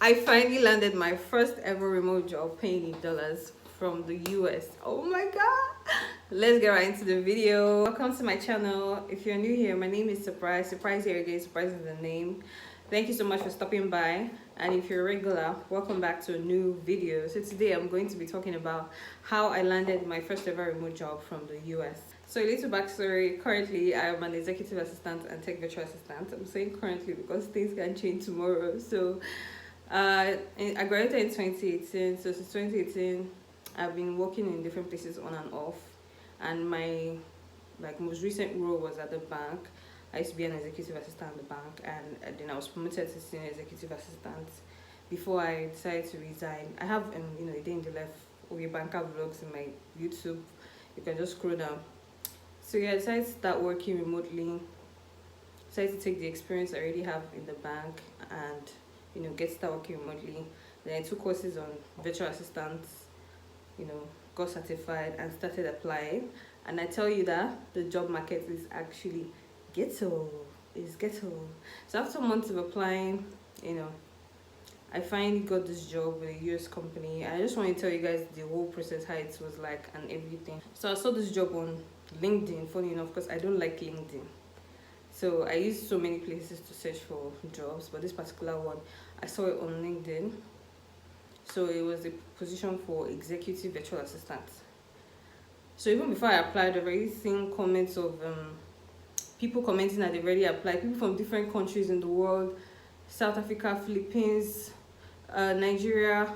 I finally landed my first ever remote job paying in dollars from the US. Oh my god! Let's get right into the video. Welcome to my channel. If you're new here, my name is Surprise. Surprise here again. Surprise is the name. Thank you so much for stopping by. And if you're a regular, welcome back to a new video. So today I'm going to be talking about how I landed my first ever remote job from the US. So a little backstory. Currently, I am an executive assistant and tech virtual assistant. I'm saying currently because things can change tomorrow. So I graduated in 2018. So since 2018, I've been working in different places on and off. And my most recent role was at the bank. I used to be an executive assistant at the bank, and then I was promoted to senior executive assistant before I decided to resign. I have a day in the life of your banker vlogs in my YouTube. You can just scroll down. So yeah, I decided to start working remotely. Decided to take the experience I already have in the bank and get started working remotely. Then I took courses on virtual assistants, got certified and started applying. And I tell you that the job market is actually ghetto. It's ghetto. So after months of applying, I finally got this job with a US company. I just want to tell you guys the whole process, how it was like and everything. So I saw this job on LinkedIn, funny enough, because I don't like LinkedIn. So I used so many places to search for jobs, but this particular one, I saw it on LinkedIn. So it was a position for executive virtual assistant. So even before I applied, I've already seen comments of people commenting that they've already applied. People from different countries in the world, South Africa, Philippines, Nigeria,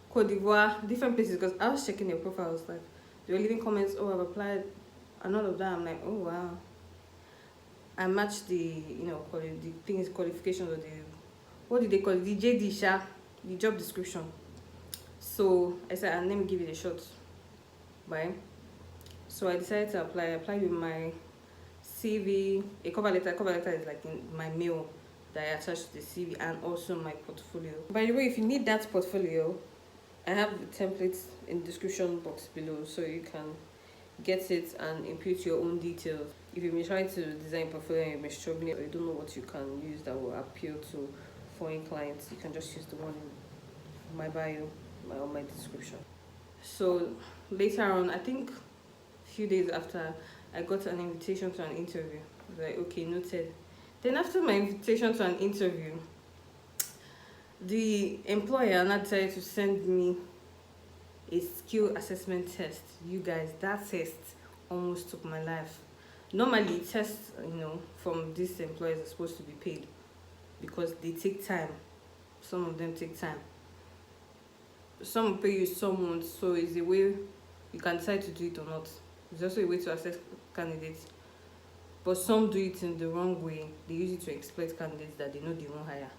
Cote d'Ivoire, different places. Because I was checking their profiles, like they were leaving comments, oh, I've applied, and all of that. I'm like, oh wow. I matched the the things, qualifications, or what did they call it, the JD sha, the job description. So I said, and let me give it a shot. Bye. So I decided to apply. I applied with my CV, a cover letter. Cover letter is like in my mail that I attached to the CV, and also my portfolio. By the way, if you need that portfolio, I have the templates in the description box below, so you can get it and input your own details. If you've been trying to design a portfolio and you've been struggling, or you don't know what you can use that will appeal to foreign clients, you can just use the one in my bio, my description. So later on, I think a few days after, I got an invitation to an interview. I was like, okay, noted. Then after my invitation to an interview, the employer now decided to send me a skill assessment test. You guys, that test almost took my life. Normally tests from these employers are supposed to be paid because they take time. Some of them take time. Some pay you some months, so it's a way you can decide to do it or not. It's also a way to assess candidates. But some do it in the wrong way. They use it to exploit candidates that they know they won't hire.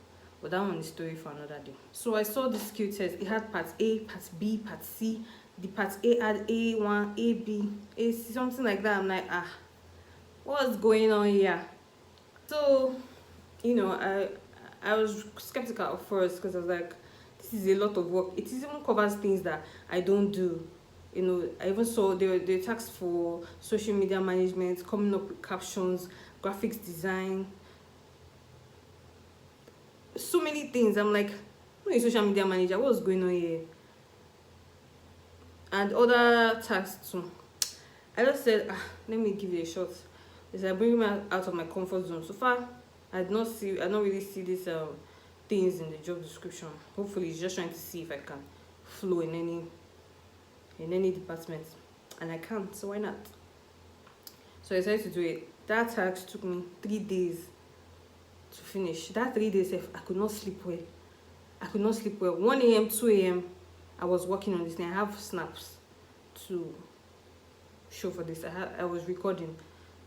But that one is story for another day. So I saw the skill test. It had part A, part B, part C. The part A had A1, AB, AC, something like that. I'm like, what's going on here? So, I was skeptical at first because I was like, this is a lot of work. It even covers things that I don't do. I even saw they tasked for social media management, coming up with captions, graphics design, so many things. I'm like, I'm a social media manager, what's going on here? And other tasks too. I just said, let me give it a shot. It's like bringing me out of my comfort zone. So far, I don't really see these things in the job description. Hopefully, it's just trying to see if I can flow in any department, and I can't. So why not? So I decided to do it. That task took me 3 days to finish. That 3 days, I could not sleep well. 1 a.m., 2 a.m. I was working on this thing. I have snaps to show for this. I was recording,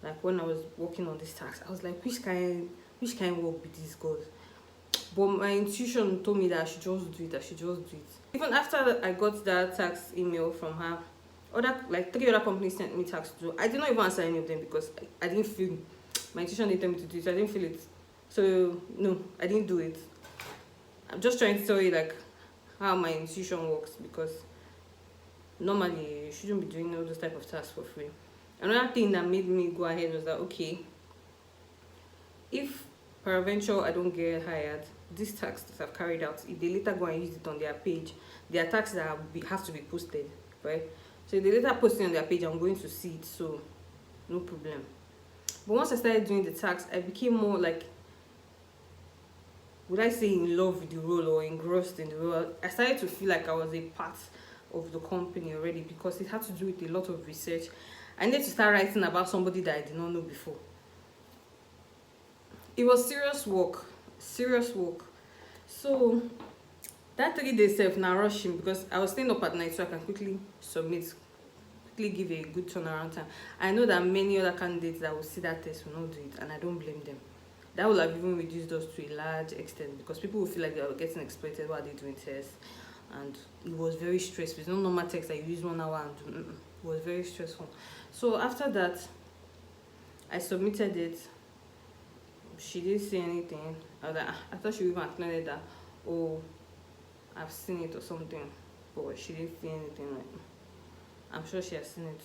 like when I was working on this task. I was like, which kind work with this God? But my intuition told me that I should just do it. Even after I got that tax email from her, 3 other companies sent me tax to do. I did not even answer any of them because I didn't feel, my intuition didn't tell me to do it, so I didn't feel it. So no, I didn't do it. I'm just trying to tell you like how my intuition works, because normally you shouldn't be doing all those type of tasks for free. Another thing that made me go ahead was that, okay, if peradventure I don't get hired, these tasks that I've carried out, if they later go and use it on their page, there are tasks that have to be posted, right? So if they later post it on their page, I'm going to see it, so no problem. But once I started doing the tasks, I became more like, would I say in love with the role or engrossed in the role? I started to feel like I was a part of the company already, because it had to do with a lot of research. I needed to start writing about somebody that I did not know before. It was serious work, serious work. So that 3 days self now rushing, because I was staying up at night so I can quickly submit, quickly give a good turnaround time. I know that many other candidates that will see that test will not do it, and I don't blame them. That will have even reduced us to a large extent, because people will feel like they are getting exploited while they're doing tests. And it was very stressful. It's not normal text that you use 1 hour and do. It was very stressful. So after that, I submitted it. She didn't say anything. I thought she would even acknowledge that, oh, I've seen it or something. But she didn't say anything. Like, I'm sure she has seen it.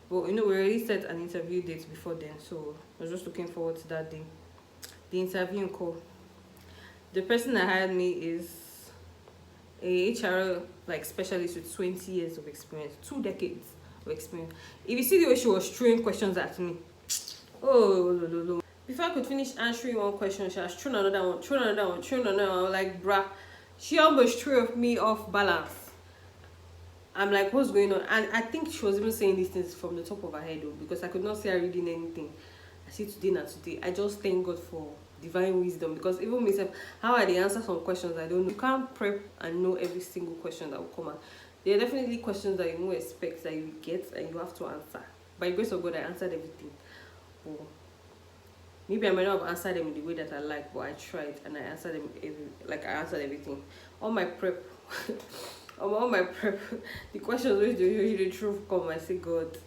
But we already set an interview date before then, so I was just looking forward to that day. The interview call. The person that hired me is a HR specialist with 20 years of experience, 2 decades of experience. If you see the way she was throwing questions at me, oh, before I could finish answering one question, she was throwing another one, throwing another one, throwing another one. I was like, bruh, she almost threw me off balance. I'm like, what's going on? And I think she was even saying these things from the top of her head, though, because I could not see her reading anything. I see today. I just thank God for divine wisdom, because even myself, how I answer some questions I don't know. You can't prep and know every single question that will come out. There are definitely questions that you won't expect that you get and you have to answer. By the grace of God, I answered everything. But maybe I might not have answered them in the way that I like, but I tried and I answered them I answered everything. All my prep. All my prep, the questions which they usually truth come, I say, God,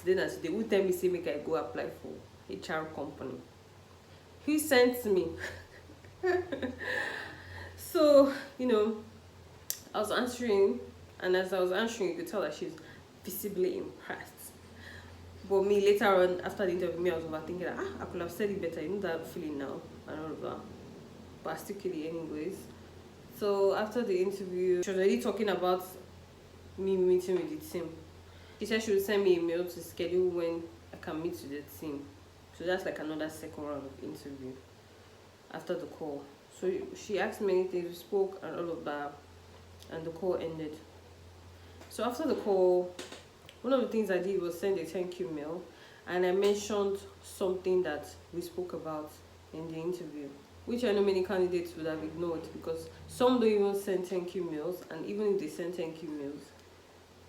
today will tell me, say, make I go apply for HR company. Who sent me? So, I was answering, and as I was answering, you could tell that she's visibly impressed. But me, later on, after the interview, I was overthinking that, I could have said it better, that feeling now, and all of that. But I still kill it anyways. So after the interview, she was already talking about me meeting with the team. She said she would send me a mail to schedule when I can meet with the team. So that's like another second round of interview after the call. So she asked many things, we spoke and all of that, and the call ended. So after the call, one of the things I did was send a thank you mail, and I mentioned something that we spoke about in the interview, which I know many candidates would have ignored, because some don't even send thank you mails, and even if they send thank you mails,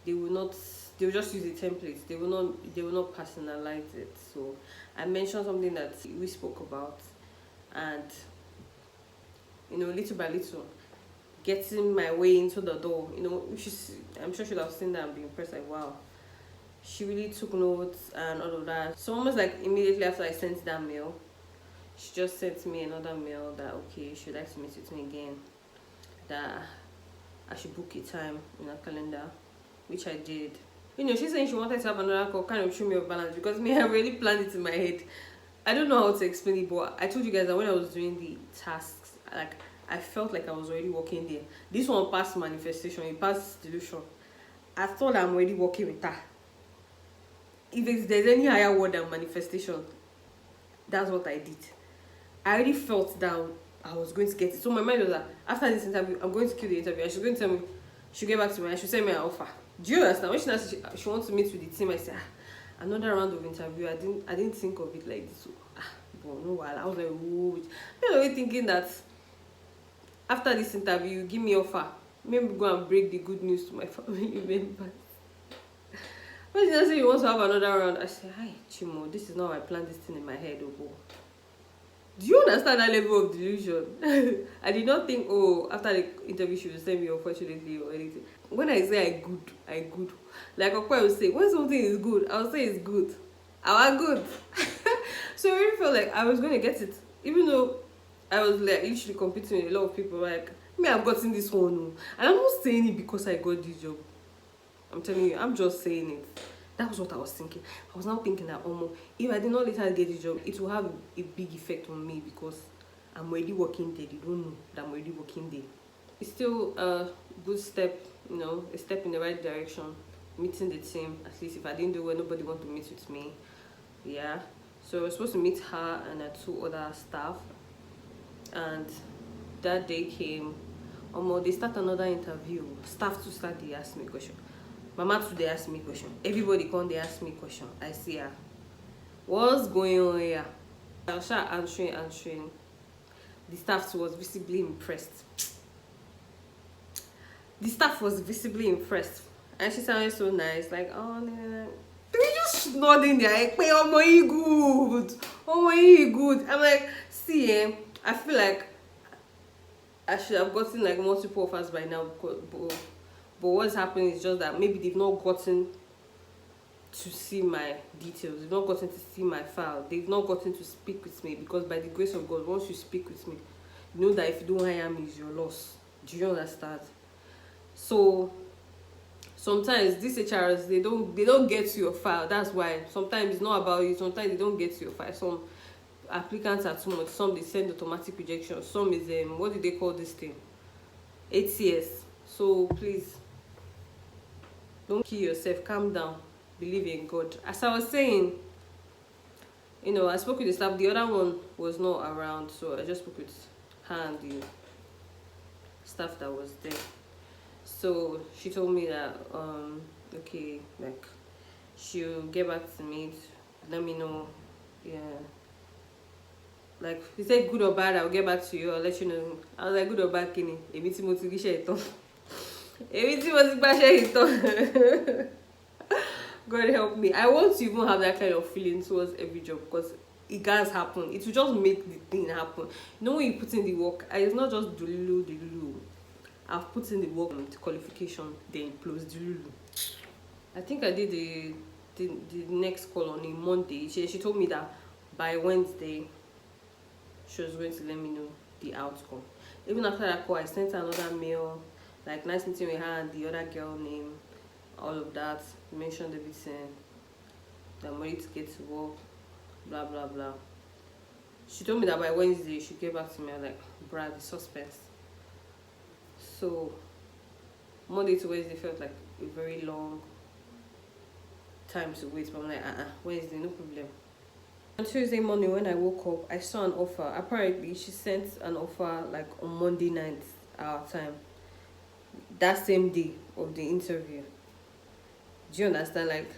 they will just use the templates. They will not personalize it. So I mentioned something that we spoke about, and little by little, getting my way into the door. I'm sure she'll have seen that and be impressed, like, wow, she really took notes and all of that. So almost like immediately after I sent that mail, she just sent me another mail that, okay, she'd like to meet with me again, that I should book a time in her calendar, which I did. She's saying she wanted to have another call, kind of threw me off balance, because I really planned it in my head. I don't know how to explain it, but I told you guys that when I was doing the tasks, I felt like I was already working there. This one passed manifestation, it passed delusion. I thought I'm already working with her. If there's any higher word than manifestation, that's what I did. I already felt that I was going to get it. So my mind was like, after this interview, I'm going to kill the interview. And she's going to tell me, she'll get back to me and she'll send me an offer. Do you understand? When she wants to meet with the team, I said, another round of interview. I didn't think of it like this. So, but no while. I was like, oh. I was already thinking that after this interview, give me offer. Maybe go and break the good news to my family members. When she said she wants to have another round, I said, hi, Chimo, this is not how I planned this thing in my head, oh. Do you understand that level of delusion? I did not think, after the interview she will send me, unfortunately, or anything. When I say I good. Like Okwa will say, when something is good, I'll say it's good. I was good. So I really felt like I was going to get it. Even though I was literally competing with a lot of people, I've gotten this one. And I'm not saying it because I got this job. I'm telling you, I'm just saying it. That was what I was thinking. I was now thinking that, if I did not later get the job, it will have a big effect on me, because I'm already working there. They don't know that I'm already working there. It's still a good step, a step in the right direction. Meeting the team. At least if I didn't do well, nobody want to meet with me. Yeah. So I was supposed to meet her and 2 other staff. And that day came. They start another interview. Staff to start, they ask me question. Mama too, they ask me question. Everybody come, they ask me question. I see her. What's going on here? I was answering. The staff was visibly impressed. The staff was visibly impressed. And she sounded so nice, like, oh, no. They just nodding there, like, oh my good. Oh my good. I'm like, see, I feel like I should have gotten like multiple offers by now, but what's happening is just that maybe they've not gotten to see my details, they've not gotten to see my file, they've not gotten to speak with me, because by the grace of God, once you speak with me, you know that if you don't hire me, it's your loss. Do you understand? So sometimes these HRs, they don't get to your file. That's why sometimes it's not about you. Sometimes they don't get to your file. Some applicants are too much. Some they send automatic rejection. Some is what do they call this thing? ATS. So please don't kill yourself. Calm down. Believe in God. As I was saying, I spoke with the staff. The other one was not around, so I just spoke with her and the staff that was there. So she told me that okay, like she'll get back to me, let me know. Yeah, like he said, good or bad, I'll get back to you, I'll let you know. I was like, good or bad, Kenny? God help me. I want to even have that kind of feeling towards every job, because it does happen. It will just make the thing happen. When you put in the work, it's not just dululu. I've put in the work, the qualification, then plus dululu. I think I did the next call on a Monday. She told me that by Wednesday she was going to let me know the outcome. Even after that call, I sent her another mail, like, nice meeting with her and the other girl name, all of that, mentioned everything, that I'm ready to get to work, blah blah blah. She told me that by Wednesday she'd get back to me. I'm like, bruh, the suspense. So Monday to Wednesday felt like a very long time to wait, but I'm like, Wednesday, no problem. On Tuesday morning when I woke up, I saw an offer. Apparently she sent an offer like on Monday night, our time, that same day of the interview. Do you understand? Like,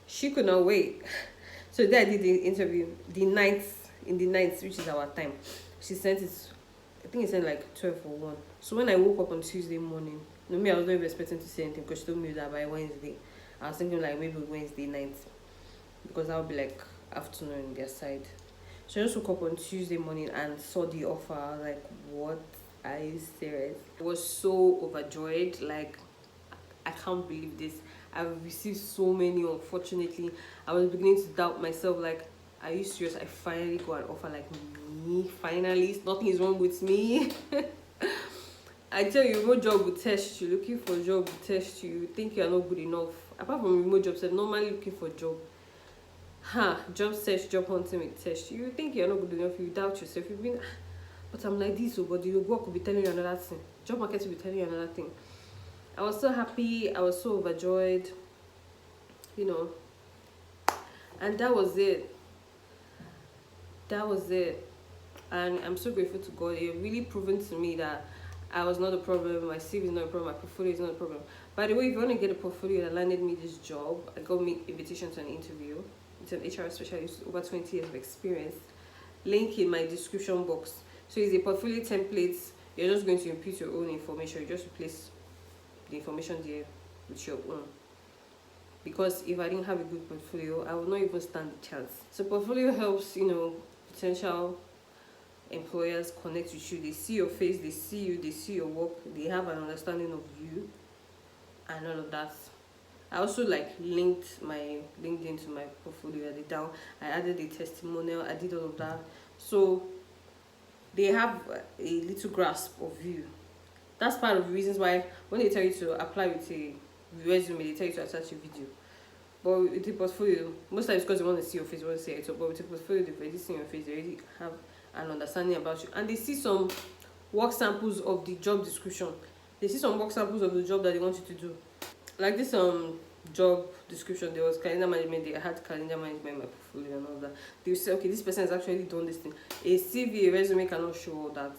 she could not wait. So then I did the interview in the night, which is our time. She sent it, I think it said like 12 or 1. So when I woke up on Tuesday morning, I was not even expecting to say anything, because she told me that by Wednesday. I was thinking like maybe Wednesday night, because that would be like afternoon on their side. So I just woke up on Tuesday morning and saw the offer. I was like, what? Are you serious? I was so overjoyed. Like, I can't believe this. I've received so many. Unfortunately, I was beginning to doubt myself. Like, are you serious? I finally got an offer. Like, me, finally, nothing is wrong with me. I tell you, remote job will test you. Looking for a job will test you. You think you are not good enough. Apart from remote jobs, I'm normally looking for a job. Job search, job hunting will test you. You think you're not good enough. You doubt yourself. You've been, but I'm like this. But the work will be telling you another thing. Job market will be telling you another thing. I was so happy. I was so overjoyed. And that was it. And I'm so grateful to God. It really proven to me that I was not a problem. My CV is not a problem. My portfolio is not a problem. By the way, if you want to get a portfolio that landed me this job, I got me invitation to an interview. It's an HR specialist with over 20 years of experience. Link in my description box. So it's a portfolio template. You're just going to input your own information. You just replace the information there with your own. Because if I didn't have a good portfolio, I would not even stand the chance. So portfolio helps, potential employers connect with you. They see your face, they see you, they see your work, they have an understanding of you and all of that. I also linked my LinkedIn to my portfolio at the down. I added a testimonial, I did all of that. So they have a little grasp of you. That's part of the reasons why when they tell you to apply with a resume, they tell you to attach a video. But with the portfolio, most times because they want to see your face, they want to say it. But with the portfolio, they've already seen your face, they already have and understanding about you, and they see some work samples of the job description. They see some work samples of the job that they want you to do. Like this job description, there was calendar management. They had calendar management in my portfolio and all that. They say, okay, this person has actually done this thing. A CV, a resume cannot show all that.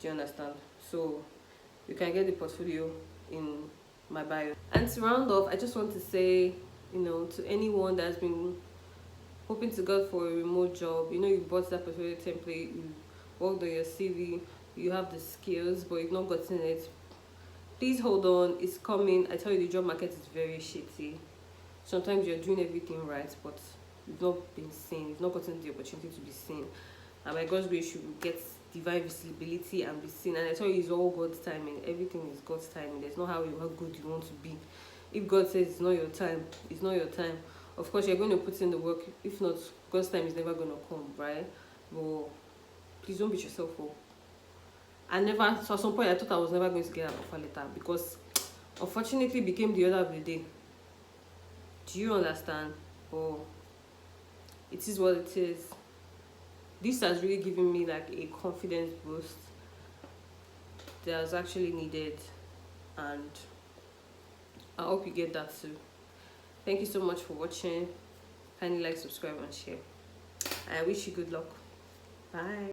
Do you understand? So you can get the portfolio in my bio. And to round off, I just want to say, to anyone that's been hoping to go for a remote job, you bought that portfolio template, you worked on your CV, you have the skills, but you've not gotten it. Please hold on, it's coming. I tell you, the job market is very shitty. Sometimes you're doing everything right, but you've not been seen, you've not gotten the opportunity to be seen. And by God's grace, you will get divine visibility and be seen. And I tell you, it's all God's timing. Everything is God's timing. There's not how good you want to be. If God says it's not your time, it's not your time. Of course, you're going to put in the work. If not, God's time is never going to come, right? But please don't beat yourself up. So at some point, I thought I was never going to get an offer letter, because unfortunately it became the order of the day. Do you understand? Oh, it is what it is. This has really given me like a confidence boost that was actually needed, and I hope you get that too. Thank you so much for watching. Kindly like, subscribe and share. I wish you good luck. Bye.